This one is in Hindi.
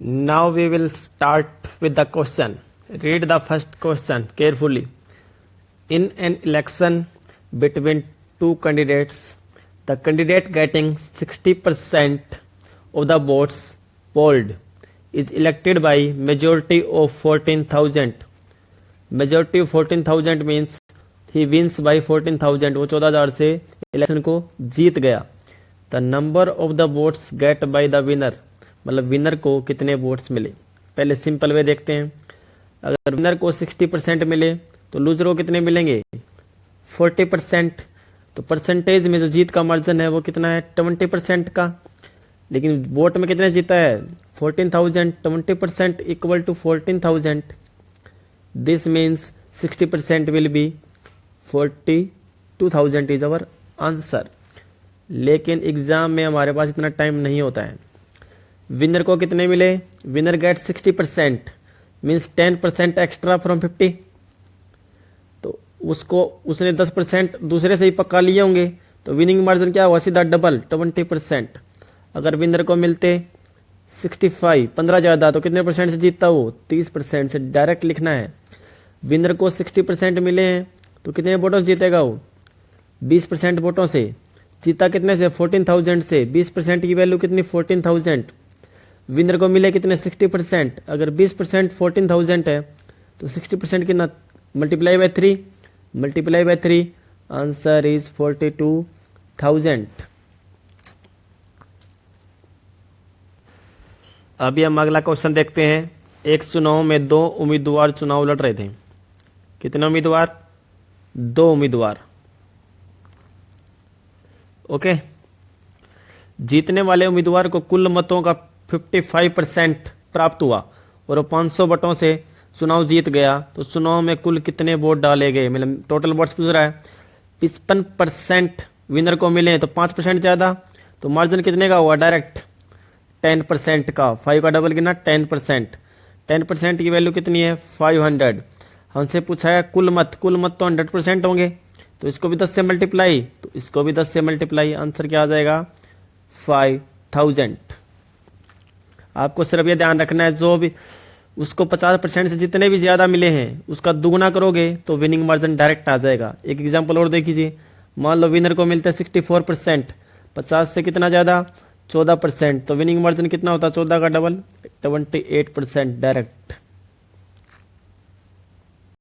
Now we will start with the question. Read the first question carefully. In an election between two candidates, the candidate getting 60% of the votes polled is elected by majority of 14,000. Majority of 14,000 means he wins by 14,000. वो 14,000 से इलेक्शन को जीत गया. The number of the votes get by the winner, मतलब विनर को कितने वोट्स मिले. पहले सिंपल वे देखते हैं. अगर विनर को 60% मिले तो लूजर को कितने मिलेंगे 40%. तो परसेंटेज में जो जीत का मार्जिन है वो कितना है 20% का. लेकिन वोट में कितने जीता है 14,000. 20% equal to 14,000. This means 60% will be 42,000 is our answer. लेकिन एग्जाम में हमारे पास इतना टाइम नहीं होता है. विनर को कितने मिले, winner get 60% means 10% extra from 50. तो उसने 10% दूसरे से ही पक्का लिए होंगे. तो विनिंग मार्जिन क्या हुआ सीधा डबल 20%. अगर विनर को मिलते 65 15 ज़्यादा तो कितने परसेंट से जीतता वो 30% से. डायरेक्ट लिखना है. विनर को 60% मिले हैं तो कितने वोटों से जीतेगा वो 20% वोटों से. जीता कितने से 14,000 से. 20% की वैल्यू कितनी 14,000. विनर को मिले कितने 60%. अगर 20% 14,000 है तो 60% कितना multiply by 3. Multiply by 3 answer is 42,000. अभी हम अगला क्वेश्चन देखते हैं. एक चुनाव में दो उम्मीदवार चुनाव लड़ रहे थे. कितने उम्मीदवार 2 उम्मीदवार. ओके. जीतने वाले उम्मीदवार को कुल मतों का 55% प्राप्त हुआ और वो 500 वोटों से चुनाव जीत गया. तो चुनाव में कुल कितने वोट डाले गए, मतलब टोटल वोट्स पूछ रहा है. 55% विनर को मिले तो 5% ज़्यादा. तो मार्जिन कितने का हुआ डायरेक्ट 10% का. 5 का डबल कितना 10%. 10% की वैल्यू कितनी है 500. हमसे पूछा है कुल मत. कुल मत तो 100% होंगे. तो इसको भी 10 से मल्टीप्लाई, तो इसको भी 10 से मल्टीप्लाई. आंसर क्या आ जाएगा 5,000. आपको सिर्फ ये ध्यान रखना है जो भी उसको 50% से जितने भी ज़्यादा मिले हैं उसका दुगना करोगे तो विनिंग मार्जिन डायरेक्ट आ जाएगा. एक एग्जांपल और देख लीजिए. मान लो विनर को मिलता है 64%. 50 से कितना ज़्यादा 14%. तो विनिंग मार्जिन कितना होता है 14 का डबल 28% डायरेक्ट.